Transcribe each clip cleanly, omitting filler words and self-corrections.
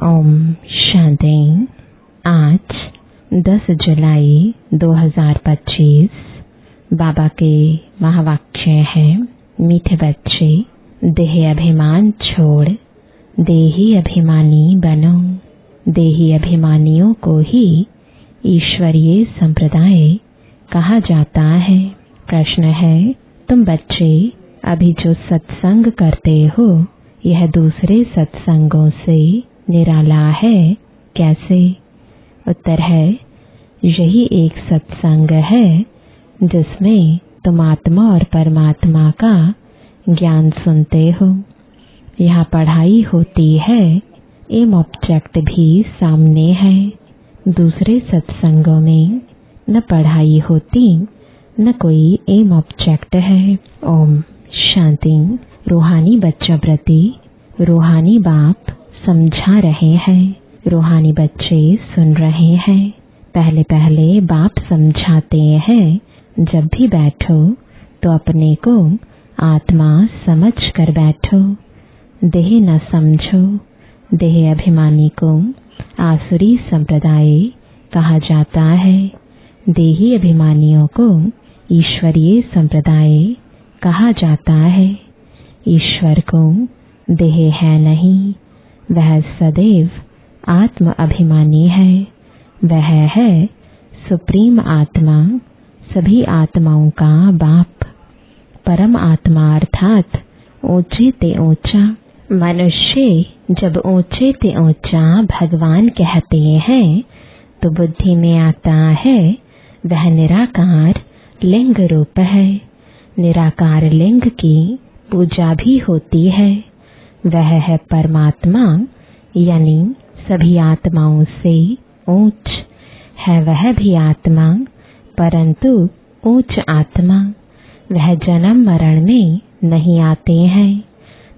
ओम शांति। आज 10 जुलाई 2025 बाबा के महावाक्य है, मीठे बच्चे, देह अभिमान छोड़ देही अभिमानी बनो। देही अभिमानियों को ही ईश्वरीय संप्रदाय कहा जाता है। प्रश्न है, तुम बच्चे अभी जो सत्संग करते हो यह दूसरे सत्संगों से निराला है, कैसे? उत्तर है, यही एक सत्संग है जिसमें तुम आत्मा और परमात्मा का ज्ञान सुनते हो। यहाँ पढ़ाई होती है, एम ऑब्जेक्ट भी सामने है। दूसरे सत्संगों में न पढ़ाई होती न कोई एम ऑब्जेक्ट है। ओम शांति। रूहानी बच्चों प्रति रूहानी बाप समझा रहे हैं, रूहानी बच्चे सुन रहे हैं। पहले पहले बाप समझाते हैं, जब भी बैठो तो अपने को आत्मा समझ कर बैठो, देह न समझो। देह अभिमानी को आसुरी संप्रदाय कहा जाता है। देही अभिमानियों को ईश्वरीय संप्रदाय कहा जाता है। ईश्वर को देह है नहीं, वह सदैव आत्म अभिमानी है। वह है सुप्रीम आत्मा, सभी आत्माओं का बाप, परम आत्मा अर्थात ऊंचे ते ऊंचा। मनुष्य जब ऊंचे ते ऊंचा भगवान कहते हैं तो बुद्धि में आता है वह निराकार लिंग रूप है। निराकार लिंग की पूजा भी होती है। वह है परमात्मा, यानी सभी आत्माओं से ऊंच है। वह भी आत्मा, परंतु ऊंच आत्मा। वह जन्म मरण में नहीं आते हैं,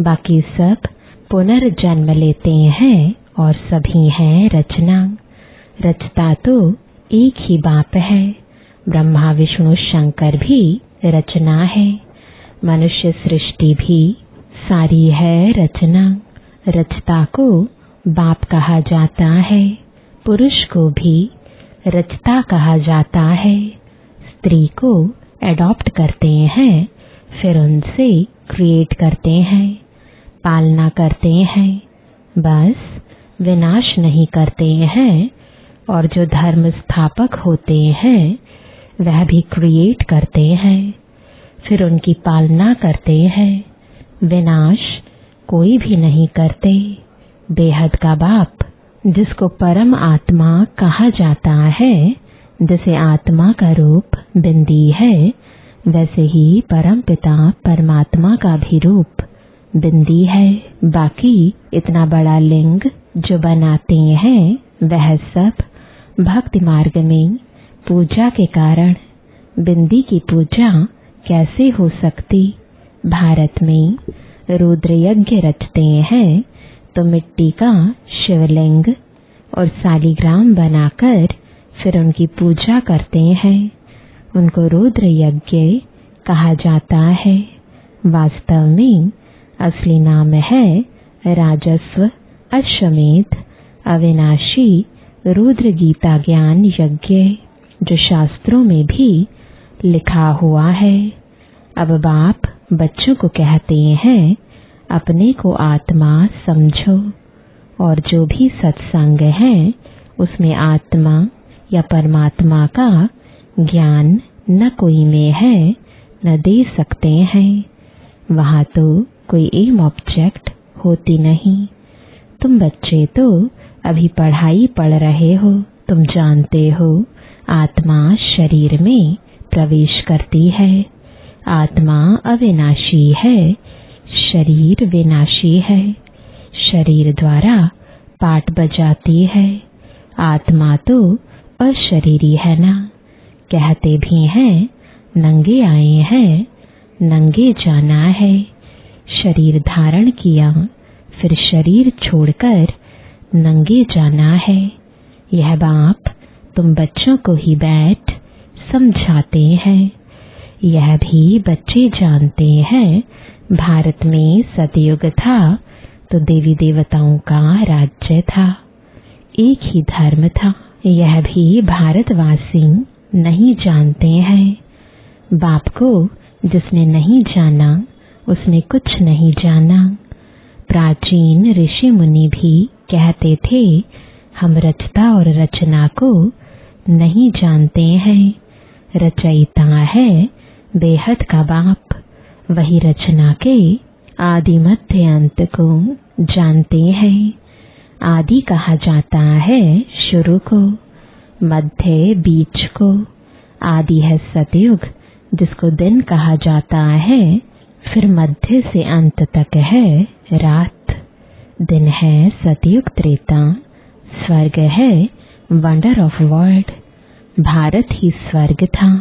बाकी सब पुनर्जन्म लेते हैं और सभी हैं रचना। रचता तो एक ही बाप है। ब्रह्मा विष्णु शंकर भी रचना है। मनुष्य सृष्टि भी सारी है रचना। रचता को बाप कहा जाता है। पुरुष को भी रचता कहा जाता है। स्त्री को एडॉप्ट करते हैं, फिर उनसे क्रिएट करते हैं, पालना करते हैं, बस विनाश नहीं करते हैं। और जो धर्म स्थापक होते हैं वह भी क्रिएट करते हैं, फिर उनकी पालना करते हैं। विनाश कोई भी नहीं करते। बेहद का बाप, जिसको परम आत्मा कहा जाता है, जैसे आत्मा का रूप बिंदी है, वैसे ही परम पिता परमात्मा का भी रूप बिंदी है। बाकी इतना बड़ा लिंग जो बनाते हैं वह सब भक्ति मार्ग में पूजा के कारण। बिंदी की पूजा कैसे हो सकती? भारत में रुद्र यज्ञ रचते हैं तो मिट्टी का शिवलिंग और सालिग्राम बनाकर फिर उनकी पूजा करते हैं। उनको रुद्र यज्ञ कहा जाता है। वास्तव में असली नाम है राजस्व अश्वमेध अविनाशी रुद्र गीता ज्ञान यज्ञ, जो शास्त्रों में भी लिखा हुआ है। अब बाप बच्चों को कहते हैं, अपने को आत्मा समझो और जो भी सत्संग है उसमें आत्मा या परमात्मा का ज्ञान न कोई में है न दे सकते हैं। वहाँ तो कोई एम ऑब्जेक्ट होती नहीं। तुम बच्चे तो अभी पढ़ाई पढ़ रहे हो। तुम जानते हो आत्मा शरीर में प्रवेश करती है। आत्मा अविनाशी है, शरीर विनाशी है। शरीर द्वारा पाठ बजाती है। आत्मा तो अशरीरी है ना। कहते भी हैं, नंगे आए हैं, नंगे जाना है। शरीर धारण किया, फिर शरीर छोड़कर नंगे जाना है। यह बाप तुम बच्चों को ही बैठ समझाते हैं। यह भी बच्चे जानते हैं, भारत में सतयुग था तो देवी देवताओं का राज्य था, एक ही धर्म था। यह भी भारतवासी नहीं जानते हैं। बाप को जिसने नहीं जाना उसने कुछ नहीं जाना। प्राचीन ऋषि मुनि भी कहते थे हम रचता और रचना को नहीं जानते हैं। रचयिता है बेहद का बाप, वही रचना के आदि मध्य अंत को जानते हैं। आदि कहा जाता है शुरू को, मध्य बीच को। आदि है सतयुग जिसको दिन कहा जाता है, फिर मध्य से अंत तक है रात। दिन है सतयुग त्रेता, स्वर्ग है वंडर ऑफ वर्ल्ड। भारत ही स्वर्ग था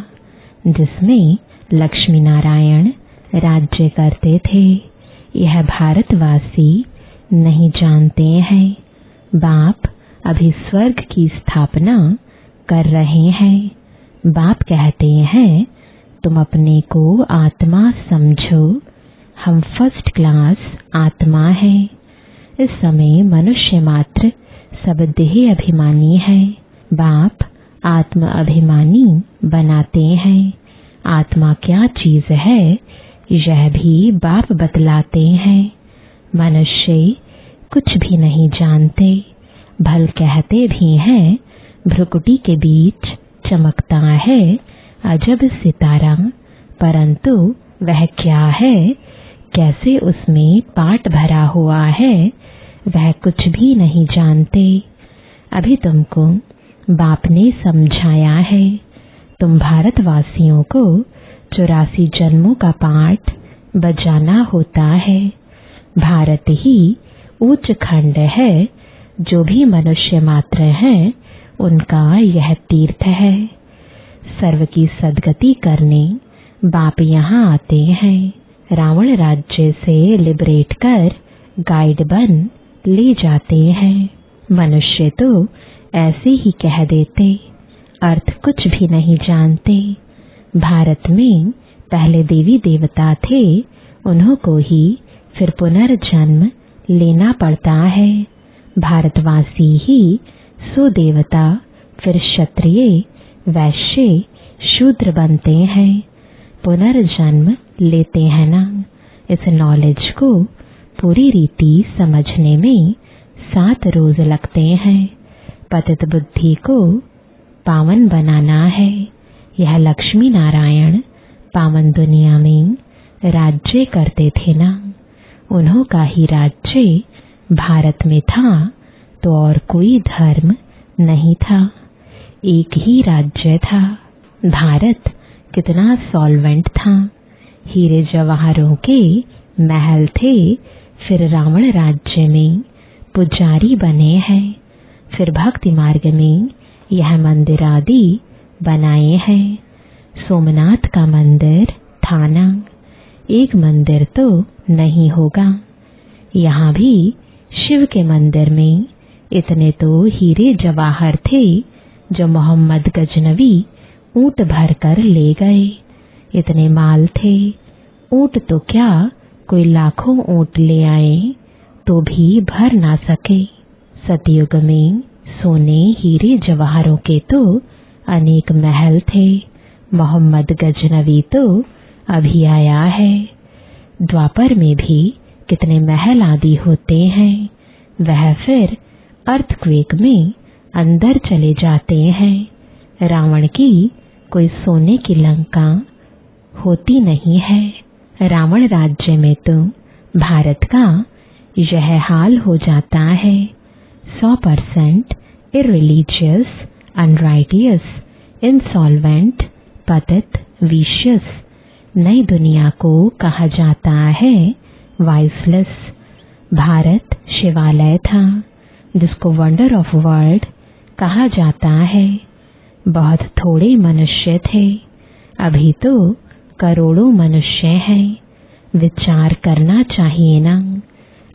जिसमें लक्ष्मी नारायण राज्य करते थे। यह भारतवासी नहीं जानते हैं। बाप अभी स्वर्ग की स्थापना कर रहे हैं। बाप कहते हैं तुम अपने को आत्मा समझो, हम फर्स्ट क्लास आत्मा हैं। इस समय मनुष्य मात्र सब देह अभिमानी है। बाप आत्म अभिमानी बनाते हैं। आत्मा क्या चीज है यह भी बाप बतलाते हैं। मनुष्य कुछ भी नहीं जानते, भल कहते भी हैं भ्रुकुटी के बीच चमकता है अजब सितारा, परंतु वह क्या है, कैसे उसमें पाट भरा हुआ है, वह कुछ भी नहीं जानते। अभी तुमको बाप ने समझाया है। तुम भारतवासियों को 84 जन्मों का पाठ बजाना होता है। भारत ही उच्च खंड है। जो भी मनुष्य मात्र हैं उनका यह तीर्थ है। सर्व की सद्गति करने बाप यहाँ आते हैं। रावण राज्य से लिबरेट कर गाइड बन ले जाते हैं। मनुष्य तो ऐसे ही कह देते, अर्थ कुछ भी नहीं जानते। भारत में पहले देवी देवता थे, उन्हों को ही फिर पुनर्जन्म लेना पड़ता है। भारतवासी ही सुदेवता, फिर क्षत्रिय, वैश्य, शूद्र बनते हैं, पुनर्जन्म लेते हैं ना। इस नॉलेज को पूरी रीति समझने में 7 रोज लगते हैं। पतित बुद्धि को पावन बनाना है। यह लक्ष्मी नारायण पावन दुनिया में राज्य करते थे ना। उन्हों का ही राज्य भारत में था तो और कोई धर्म नहीं था, एक ही राज्य था। भारत कितना सॉल्वेंट था। हीरे जवाहरों के महल थे। फिर रावण राज्य में पुजारी बने हैं। फिर भक्ति मार्ग में यह मंदिर आदि बनाए हैं। सोमनाथ का मंदिर था ना, एक मंदिर तो नहीं होगा। यहाँ भी शिव के मंदिर में इतने तो हीरे जवाहर थे जो मोहम्मद गजनवी ऊंट भर कर ले गए। इतने माल थे, ऊंट तो क्या कोई लाखों ऊंट ले आए तो भी भर ना सके। सतयुग में सोने हीरे जवाहरों के तो अनेक महल थे। मोहम्मद गजनवी तो अभी आया है। द्वापर में भी कितने महल आदि होते हैं, वह फिर अर्थक्वेक में अंदर चले जाते हैं। रावण की कोई सोने की लंका होती नहीं है। रावण राज्य में तो भारत का यह हाल हो जाता है। 100% इररिलीजियस, अनराइटियस, इंसॉल्वेंट, पतित, विशियस। नई दुनिया को कहा जाता है वाइसलेस। भारत शिवालय था जिसको वंडर ऑफ वर्ल्ड कहा जाता है। बहुत थोड़े मनुष्य थे, अभी तो करोड़ों मनुष्य हैं। विचार करना चाहिए ना।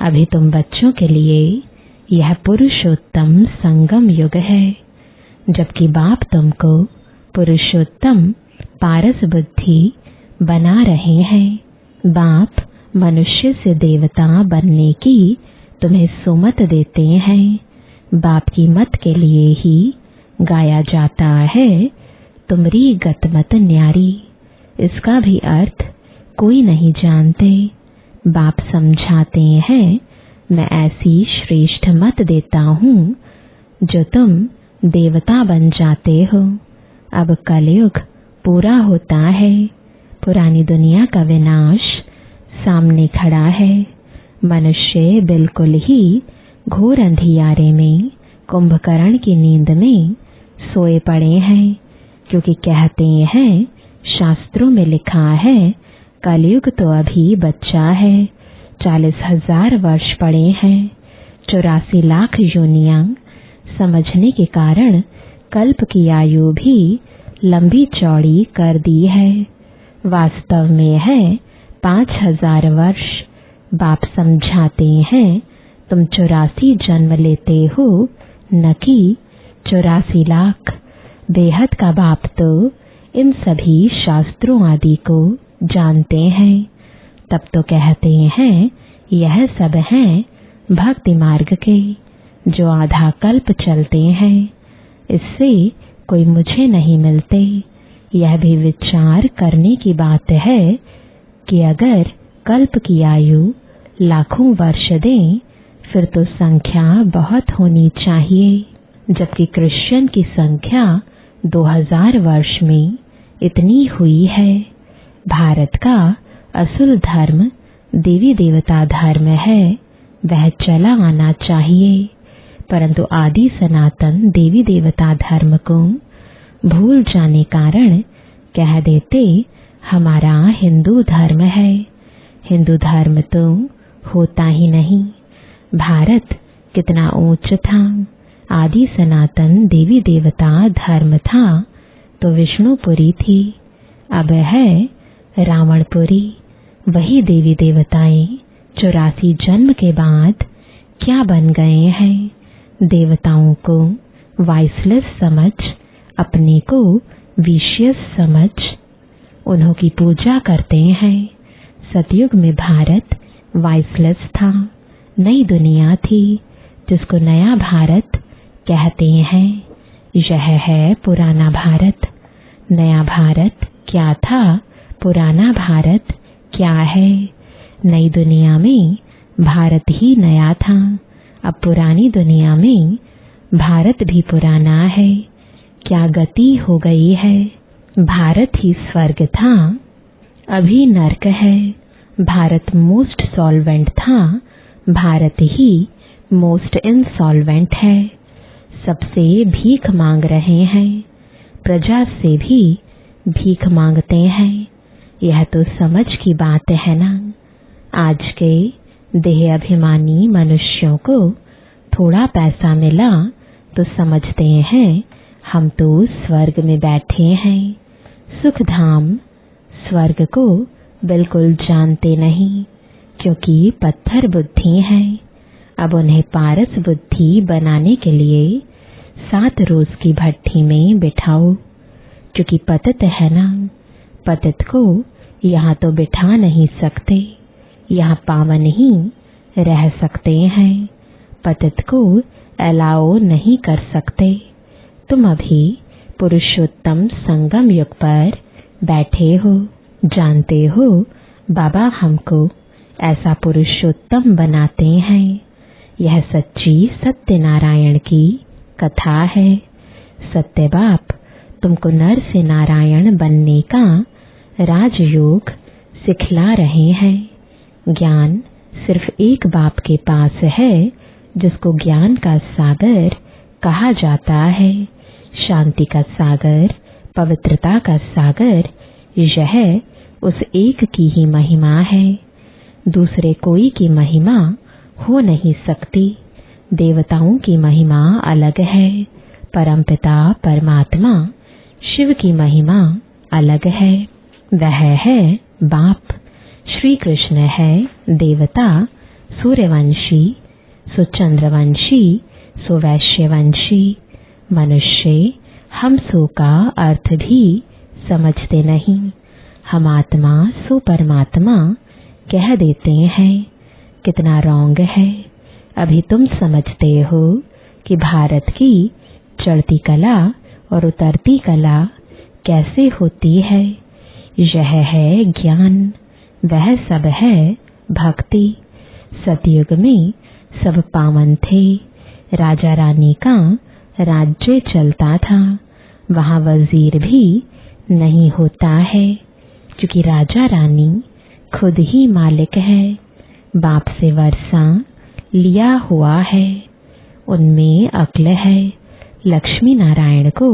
अभी तुम बच्चों के लिए यह पुरुषोत्तम संगम युग है, जबकि बाप तुमको पुरुषोत्तम पारस बुद्धि बना रहे हैं। बाप मनुष्य से देवता बनने की तुम्हें सुमत देते हैं, बाप की मत के लिए ही गाया जाता है। तुमरी गतमत न्यारी, इसका भी अर्थ कोई नहीं जानते। बाप समझाते हैं, मैं ऐसी श्रेष्ठ मत देता हूँ जो तुम देवता बन जाते हो। अब कलयुग पूरा होता है, पुरानी दुनिया का विनाश सामने खड़ा है। मनुष्य बिल्कुल ही घोर अंधियारे में कुंभकर्ण की नींद में सोए पड़े हैं, क्योंकि कहते हैं शास्त्रों में लिखा है कलयुग तो अभी बच्चा है। 40,000 वर्ष पड़े हैं, 84 लाख योनियां समझने के कारण कल्प की आयु भी लंबी चौड़ी कर दी है। वास्तव में है 5,000 वर्ष। बाप समझाते हैं, तुम 84 जन्म लेते हो, न कि 84 लाख। बेहद का बाप तो इन सभी शास्त्रों आदि को जानते हैं। तब तो कहते हैं यह सब हैं भक्ति मार्ग के, जो आधा कल्प चलते हैं। इससे कोई मुझे नहीं मिलते। यह भी विचार करने की बात है कि अगर कल्प की आयु लाखों वर्ष दें, फिर तो संख्या बहुत होनी चाहिए, जबकि क्रिश्चियन की संख्या 2000 वर्ष में इतनी हुई है। भारत का असुर धर्म देवी देवता धर्म है, वह चला आना चाहिए, परंतु आदि सनातन देवी देवता धर्म को भूल जाने कारण कह देते हमारा हिंदू धर्म है। हिंदू धर्म तो होता ही नहीं। भारत कितना ऊंच था। आदि सनातन देवी देवता धर्म था तो विष्णुपुरी थी, अब है रावणपुरी। वही देवी देवताएं 84 जन्म के बाद क्या बन गए हैं? देवताओं को वाइसलेस समझ, अपने को विशियस समझ उन्हों की पूजा करते हैं। सतयुग में भारत वाइसलेस था, नई दुनिया थी, जिसको नया भारत कहते हैं। यह है पुराना भारत। नया भारत क्या था, पुराना भारत क्या है? नई दुनिया में भारत ही नया था, अब पुरानी दुनिया में भारत भी पुराना है। क्या गति हो गई है? भारत ही स्वर्ग था, अभी नरक है। भारत मोस्ट सॉल्वेंट था, भारत ही मोस्ट इनसॉल्वेंट है। सबसे भीख मांग रहे हैं, प्रजा से भी भीख मांगते हैं। यह तो समझ की बात है ना। आज के देह अभिमानी मनुष्यों को थोड़ा पैसा मिला तो समझते हैं हम तो स्वर्ग में बैठे हैं। सुख धाम स्वर्ग को बिल्कुल जानते नहीं, क्योंकि पत्थर बुद्धि है। अब उन्हें पारस बुद्धि बनाने के लिए 7 रोज की भट्ठी में बिठाओ, क्योंकि पतित है ना। पतित को यहाँ तो बिठा नहीं सकते, यहाँ पावन ही रह सकते हैं। पतित को अलाओ नहीं कर सकते। तुम अभी पुरुषोत्तम संगम युग पर बैठे हो। जानते हो बाबा हमको ऐसा पुरुषोत्तम बनाते हैं। यह सच्ची सत्यनारायण की कथा है। सत्य बाप तुमको नर से नारायण बनने का राजयोग सिखला रहे हैं। ज्ञान सिर्फ एक बाप के पास है, जिसको ज्ञान का सागर कहा जाता है। शांति का सागर, पवित्रता का सागर, यह उस एक की ही महिमा है। दूसरे कोई की महिमा हो नहीं सकती। देवताओं की महिमा अलग है, परमपिता परमात्मा शिव की महिमा अलग है। वह है बाप। श्री कृष्ण है देवता, सूर्यवंशी, सो चंद्रवंशी, सो वैश्यवंशी। मनुष्य हम सो का अर्थ भी समझते नहीं। हम आत्मा सो परमात्मा कह देते हैं। कितना रॉन्ग है। अभी तुम समझते हो कि भारत की चढ़ती कला और उतरती कला कैसे होती है। यह है ज्ञान, वह सब है भक्ति। सतयुग में सब पावन थे। राजा रानी का राज्य चलता था। वहाँ वजीर भी नहीं होता है, क्योंकि राजा रानी खुद ही मालिक है। बाप से वर्षा लिया हुआ है, उनमें अक्ल है। लक्ष्मी नारायण को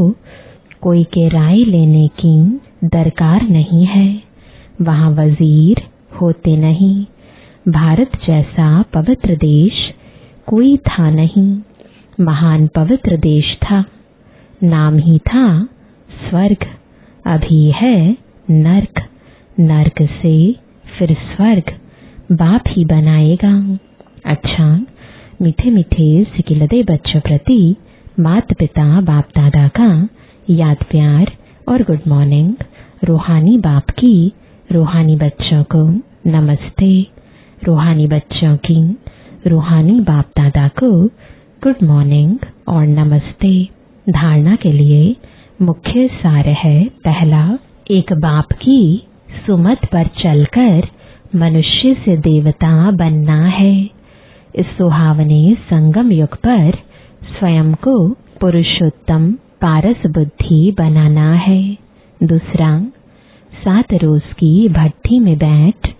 कोई के राय लेने की दरकार नहीं है। वहाँ वजीर होते नहीं। भारत जैसा पवित्र देश कोई था नहीं। महान पवित्र देश था। नाम ही था स्वर्ग। अभी है नर्क। नर्क से फिर स्वर्ग बाप ही बनाएगा। अच्छा, मीठे मीठे सिकिलदे बच्चों प्रति माता पिता बाप दादा का याद प्यार और गुड मॉर्निंग। रूहानी बाप की रूहानी बच्चों को नमस्ते। रूहानी बच्चों की रूहानी बाप दादा को गुड मॉर्निंग और नमस्ते। धारणा के लिए मुख्य सार है। पहला, एक बाप की सुमत पर चलकर मनुष्य से देवता बनना है। इस सुहावने संगम युग पर स्वयं को पुरुषोत्तम पारस बुद्धि बनाना है। दूसरा, 7 रोज की भट्ठी में बैठ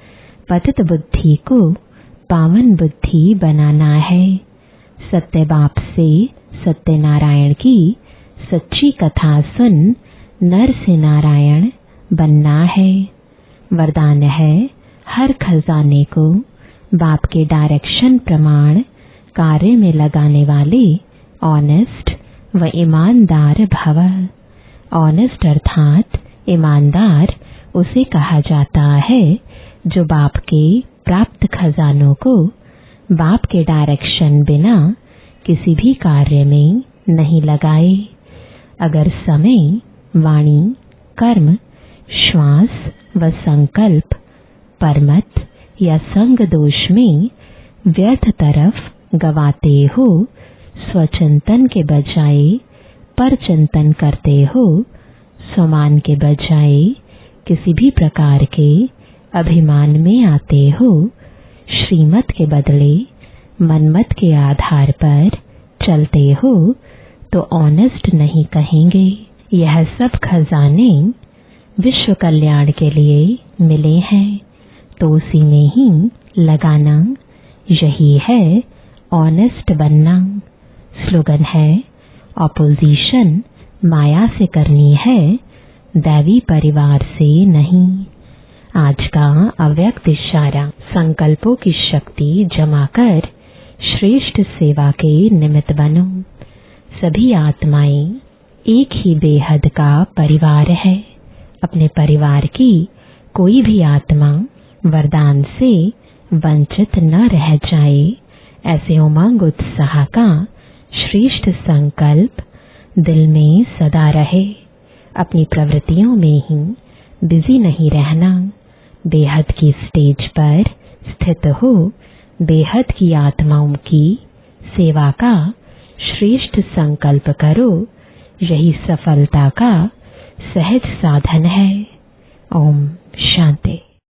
पतित बुद्धि को पावन बुद्धि बनाना है। सत्य बाप से सत्यनारायण की सच्ची कथा सुन नर से नारायण बनना है। वरदान है, हर खजाने को बाप के डायरेक्शन प्रमाण कार्य में लगाने वाले ऑनेस्ट व ईमानदार भव। ऑनेस्ट अर्थात ईमानदार उसे कहा जाता है जो बाप के प्राप्त खजानों को बाप के डायरेक्शन बिना किसी भी कार्य में नहीं लगाए। अगर समय, वाणी, कर्म, श्वास व संकल्प परमत या संग दोष में व्यर्थ तरफ गवाते हो, स्वचिंतन के बजाय परचिंतन करते हो, स्वमान के बजाय किसी भी प्रकार के अभिमान में आते हो, श्रीमत के बदले मनमत के आधार पर चलते हो, तो ऑनेस्ट नहीं कहेंगे। यह सब खजाने विश्व कल्याण के लिए मिले हैं, तो उसी में ही लगाना, यही है ऑनेस्ट बनना। स्लोगन है, ऑपोजिशन माया से करनी है, दैवी परिवार से नहीं। आज का अव्यक्त इशारा, संकल्पों की शक्ति जमा कर श्रेष्ठ सेवा के निमित्त बनो। सभी आत्माएं एक ही बेहद का परिवार है। अपने परिवार की कोई भी आत्मा वरदान से वंचित न रह जाए, ऐसे उमंग उत्साह का श्रेष्ठ संकल्प दिल में सदा रहे। अपनी प्रवृत्तियों में ही बिजी नहीं रहना। बेहद की स्टेज पर स्थित हो बेहद की आत्माओं की सेवा का श्रेष्ठ संकल्प करो। यही सफलता का सहज साधन है। ओम शांति।